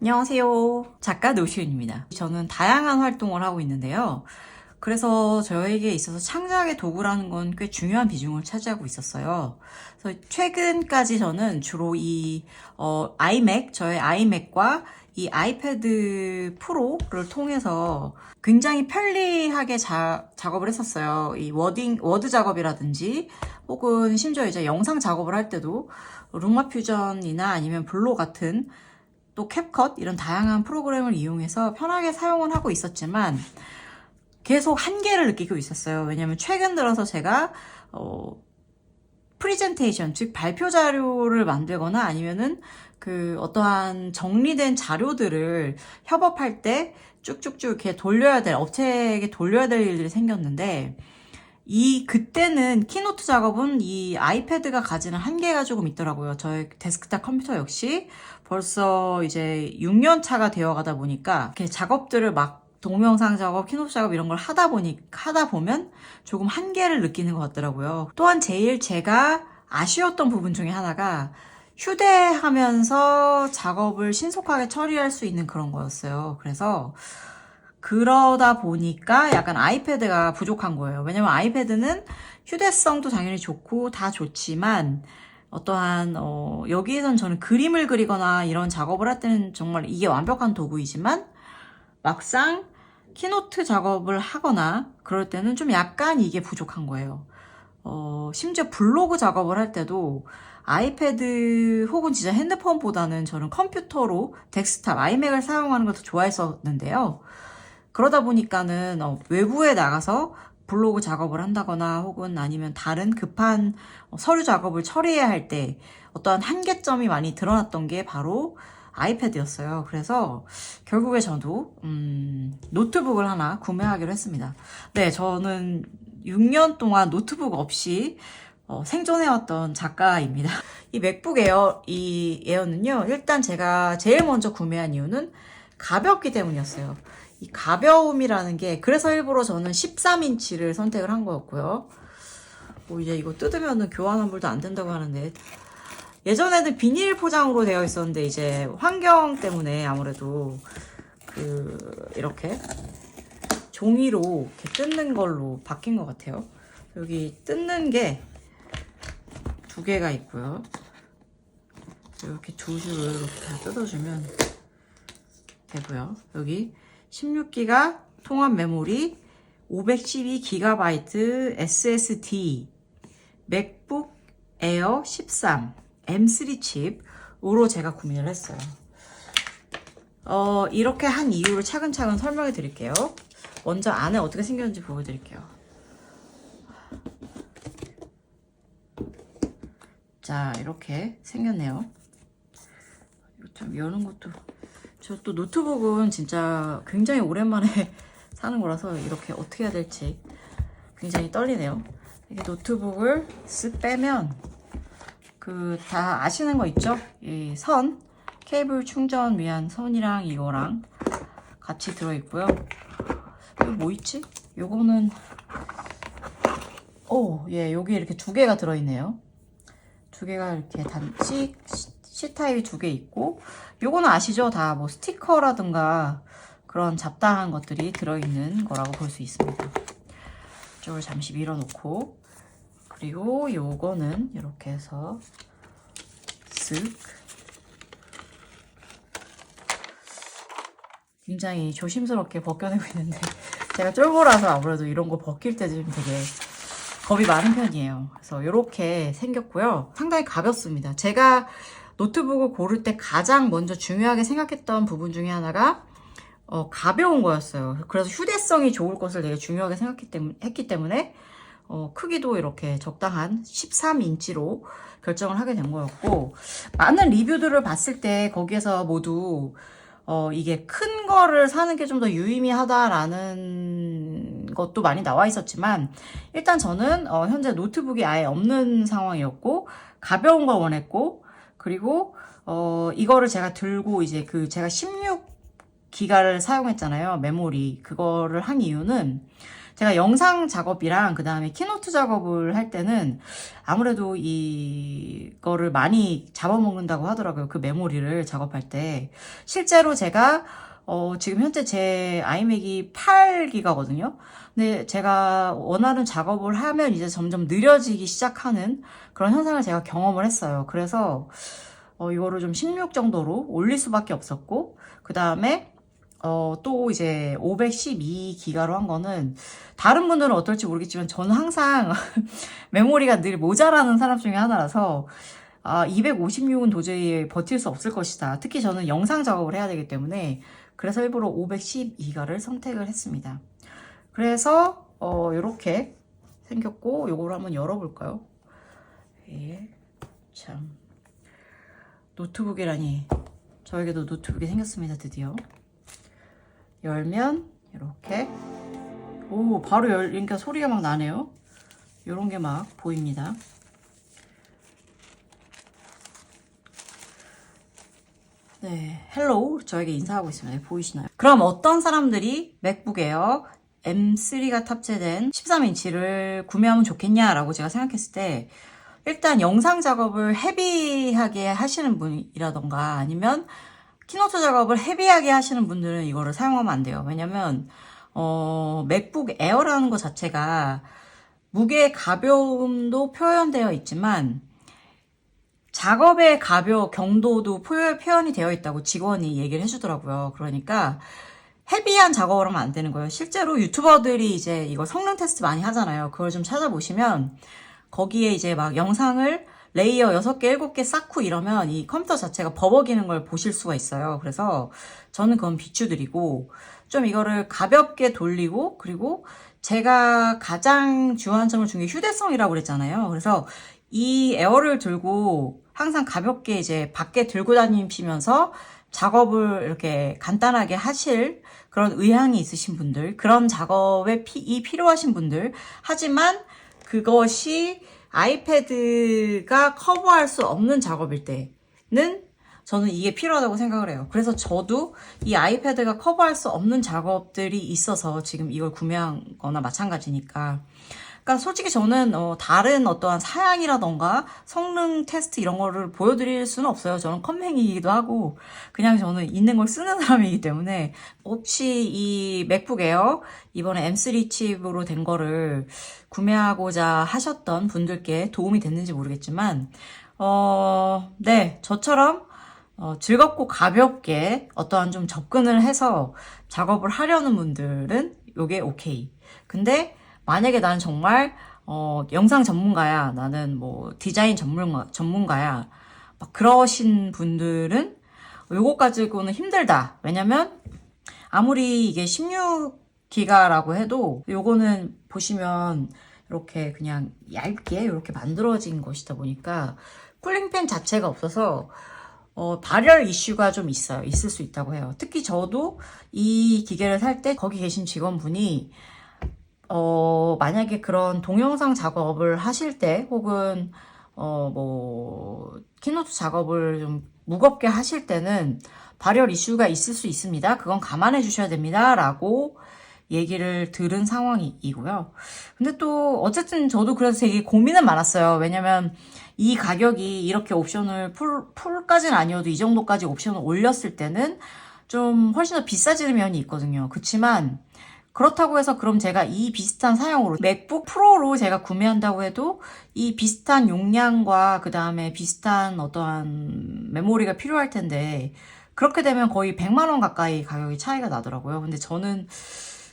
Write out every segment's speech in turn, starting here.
안녕하세요. 작가 노시은입니다. 저는 다양한 활동을 하고 있는데요. 그래서 저에게 있어서 창작의 도구라는 건 꽤 중요한 비중을 차지하고 있었어요. 그래서 최근까지 저는 주로 저의 아이맥과 이 아이패드 프로를 통해서 굉장히 편리하게 작업을 했었어요. 이 워드 작업이라든지 혹은 심지어 이제 영상 작업을 할 때도 룸마 퓨전이나 아니면 블로 같은 또 캡컷 이런 다양한 프로그램을 이용해서 편하게 사용을 하고 있었지만 계속 한계를 느끼고 있었어요. 왜냐면 최근 들어서 제가 프리젠테이션, 즉 발표 자료를 만들거나 아니면은 그 어떠한 정리된 자료들을 협업할 때 쭉쭉쭉 이렇게 업체에게 돌려야 될 일들이 생겼는데 그때는 키노트 작업은 이 아이패드가 가지는 한계가 조금 있더라고요. 저의 데스크탑 컴퓨터 역시 벌써 이제 6년 차가 되어 가다 보니까 이렇게 작업들을 막 동영상 작업, 키노트 작업 이런 걸 하다 보면 조금 한계를 느끼는 것 같더라고요. 또한 제일 제가 아쉬웠던 부분 중에 하나가 휴대하면서 작업을 신속하게 처리할 수 있는 그런 거였어요. 그러다 보니까 약간 아이패드가 부족한 거예요. 왜냐면 아이패드는 휴대성도 당연히 좋고 다 좋지만 여기에선 저는 그림을 그리거나 이런 작업을 할 때는 정말 이게 완벽한 도구이지만 막상 키노트 작업을 하거나 그럴 때는 좀 약간 이게 부족한 거예요. 심지어 블로그 작업을 할 때도 아이패드 혹은 진짜 핸드폰보다는 저는 컴퓨터로 데스크탑, 아이맥을 사용하는 걸 더 좋아했었는데요. 그러다 보니까는 외부에 나가서 블로그 작업을 한다거나 혹은 아니면 다른 급한 서류 작업을 처리해야 할 때 어떠한 한계점이 많이 드러났던 게 바로 아이패드였어요. 그래서 결국에 저도 노트북을 하나 구매하기로 했습니다. 네, 저는 6년 동안 노트북 없이 생존해왔던 작가입니다. 이 맥북 에어는요, 일단 제가 제일 먼저 구매한 이유는 가볍기 때문이었어요. 이 가벼움이라는 게, 그래서 일부러 저는 13인치를 선택을 한 거였고요. 이제 이거 뜯으면은 교환 환불도 안 된다고 하는데, 예전에는 비닐 포장으로 되어 있었는데, 이제 환경 때문에 아무래도 이렇게 종이로 이렇게 뜯는 걸로 바뀐 것 같아요. 여기 뜯는 게 두 개가 있고요. 이렇게 두 줄을 이렇게 다 뜯어주면 되고요. 여기 16기가 통합 메모리, 512GB SSD, 맥북 에어 13 M3 칩으로 제가 구매를 했어요. 이렇게 한 이유를 차근차근 설명해 드릴게요. 먼저 안에 어떻게 생겼는지 보여드릴게요. 자, 이렇게 생겼네요. 좀 여는 것도, 저 또 노트북은 진짜 굉장히 오랜만에 사는 거라서 이렇게 어떻게 해야 될지 굉장히 떨리네요. 이게 노트북을 쓱 빼면 다 아시는 거 있죠? 이 케이블 충전 위한 선이랑 이거랑 같이 들어있고요. 여기 뭐 있지? 요거는 여기 이렇게 두 개가 들어있네요. 두 개가 이렇게 C타입이 두 개 있고, 요거는 아시죠? 다 뭐 스티커라든가 그런 잡다한 것들이 들어있는 거라고 볼 수 있습니다. 이쪽을 잠시 밀어놓고, 그리고 요거는 이렇게 해서 쓱 굉장히 조심스럽게 벗겨내고 있는데, 제가 쫄보라서 아무래도 이런 거 벗길 때 좀 되게 겁이 많은 편이에요. 그래서 이렇게 생겼고요. 상당히 가볍습니다. 제가 노트북을 고를 때 가장 먼저 중요하게 생각했던 부분 중에 하나가 가벼운 거였어요. 그래서 휴대성이 좋을 것을 되게 중요하게 했기 때문에 크기도 이렇게 적당한 13인치로 결정을 하게 된 거였고, 많은 리뷰들을 봤을 때 거기에서 모두 이게 큰 거를 사는 게 좀 더 유의미하다라는 것도 많이 나와 있었지만, 일단 저는 현재 노트북이 아예 없는 상황이었고, 가벼운 걸 원했고, 그리고 이거를 제가 들고 이제 제가 16기가를 사용했잖아요. 메모리. 그거를 한 이유는 제가 영상 작업이랑 그 다음에 키노트 작업을 할 때는 아무래도 이거를 많이 잡아먹는다고 하더라고요. 그 메모리를 작업할 때. 실제로 제가 지금 현재 제 아이맥이 8기가거든요. 근데 제가 원하는 작업을 하면 이제 점점 느려지기 시작하는 그런 현상을 제가 경험을 했어요. 그래서 이거를 좀 16 정도로 올릴 수밖에 없었고, 그 다음에 또 이제 512기가로 한 거는 다른 분들은 어떨지 모르겠지만 저는 항상 메모리가 늘 모자라는 사람 중에 하나라서 256은 도저히 버틸 수 없을 것이다. 특히 저는 영상 작업을 해야 되기 때문에 그래서 일부러 512기가를 선택을 했습니다. 그래서 이렇게 생겼고, 요거를 한번 열어볼까요? 예, 참 노트북이라니. 저에게도 노트북이 생겼습니다. 드디어 열면 이렇게 바로 열리니까 소리가 막 나네요. 요런 게 막 보입니다. 네, 헬로우, 저에게 인사하고 있습니다. 보이시나요? 그럼 어떤 사람들이 맥북 에어 M3가 탑재된 13인치를 구매하면 좋겠냐라고 제가 생각했을 때, 일단 영상 작업을 헤비하게 하시는 분이라던가 아니면 키노트 작업을 헤비하게 하시는 분들은 이거를 사용하면 안 돼요. 왜냐면 맥북 에어라는 것 자체가 무게 가벼움도 표현되어 있지만 작업의 경도도 표현이 되어 있다고 직원이 얘기를 해주더라고요. 그러니까 헤비한 작업을 하면 안 되는 거예요. 실제로 유튜버들이 이제 이거 성능 테스트 많이 하잖아요. 그걸 좀 찾아보시면 거기에 이제 막 영상을 레이어 6개, 7개 쌓고 이러면 이 컴퓨터 자체가 버벅이는 걸 보실 수가 있어요. 그래서 저는 그건 비추드리고 좀 이거를 가볍게 돌리고, 그리고 제가 가장 중요한 점을 준 게 휴대성이라고 그랬잖아요. 그래서 이 에어를 들고 항상 가볍게 이제 밖에 들고 다니시면서 작업을 이렇게 간단하게 하실 그런 의향이 있으신 분들, 그런 작업에 필요하신 분들, 하지만 그것이 아이패드가 커버할 수 없는 작업일 때는 저는 이게 필요하다고 생각을 해요. 그래서 저도 이 아이패드가 커버할 수 없는 작업들이 있어서 지금 이걸 구매한 거나 마찬가지니까. 그러니까 솔직히 저는 다른 어떠한 사양이라던가 성능 테스트 이런 거를 보여드릴 수는 없어요. 저는 컴맹이기도 하고 그냥 저는 있는 걸 쓰는 사람이기 때문에. 혹시 이 맥북 에어 이번에 M3 칩으로 된 거를 구매하고자 하셨던 분들께 도움이 됐는지 모르겠지만 네, 저처럼 즐겁고 가볍게 어떠한 좀 접근을 해서 작업을 하려는 분들은 요게 오케이. 근데 만약에 나는 정말 영상 전문가야, 나는 뭐 디자인 전문가야, 막 그러신 분들은 요거 가지고는 힘들다. 왜냐면 아무리 이게 16기가라고 해도 요거는 보시면 이렇게 그냥 얇게 이렇게 만들어진 것이다 보니까 쿨링팬 자체가 없어서 발열 이슈가 좀 있을 수 있다고 해요. 특히 저도 이 기계를 살 때 거기 계신 직원분이 만약에 그런 동영상 작업을 하실 때 혹은 뭐 키노트 작업을 좀 무겁게 하실 때는 발열 이슈가 있을 수 있습니다. 그건 감안해 주셔야 됩니다. 라고 얘기를 들은 상황이고요. 근데 또 어쨌든 저도 그래서 되게 고민은 많았어요. 왜냐면 이 가격이 이렇게 옵션을 풀까지는 아니어도 이 정도까지 옵션을 올렸을 때는 좀 훨씬 더 비싸지는 면이 있거든요. 그렇지만 그렇다고 해서 그럼 제가 이 비슷한 사양으로 맥북 프로로 제가 구매한다고 해도 이 비슷한 용량과 그 다음에 비슷한 어떠한 메모리가 필요할 텐데 그렇게 되면 거의 100만 원 가까이 가격이 차이가 나더라고요. 근데 저는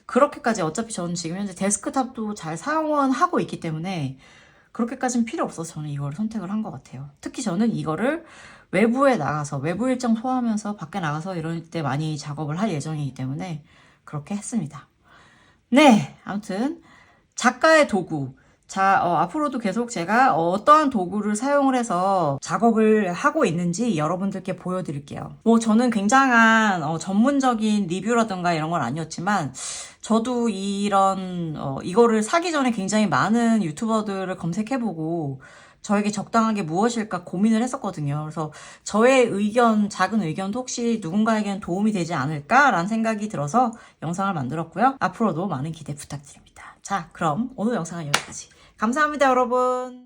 그렇게까지, 어차피 저는 지금 현재 데스크탑도 잘 사용은 하고 있기 때문에 그렇게까지는 필요 없어서 저는 이걸 선택을 한 것 같아요. 특히 저는 이거를 외부에 나가서 외부 일정 소화하면서 밖에 나가서 이럴 때 많이 작업을 할 예정이기 때문에 그렇게 했습니다. 네, 아무튼 작가의 도구. 자, 앞으로도 계속 제가 어떠한 도구를 사용을 해서 작업을 하고 있는지 여러분들께 보여드릴게요. 뭐 저는 굉장한 전문적인 리뷰라든가 이런 건 아니었지만 저도 이거를 사기 전에 굉장히 많은 유튜버들을 검색해보고 저에게 적당하게 무엇일까 고민을 했었거든요. 그래서 저의 의견, 작은 의견도 혹시 누군가에게는 도움이 되지 않을까라는 생각이 들어서 영상을 만들었고요. 앞으로도 많은 기대 부탁드립니다. 자, 그럼 오늘 영상은 여기까지. 감사합니다, 여러분.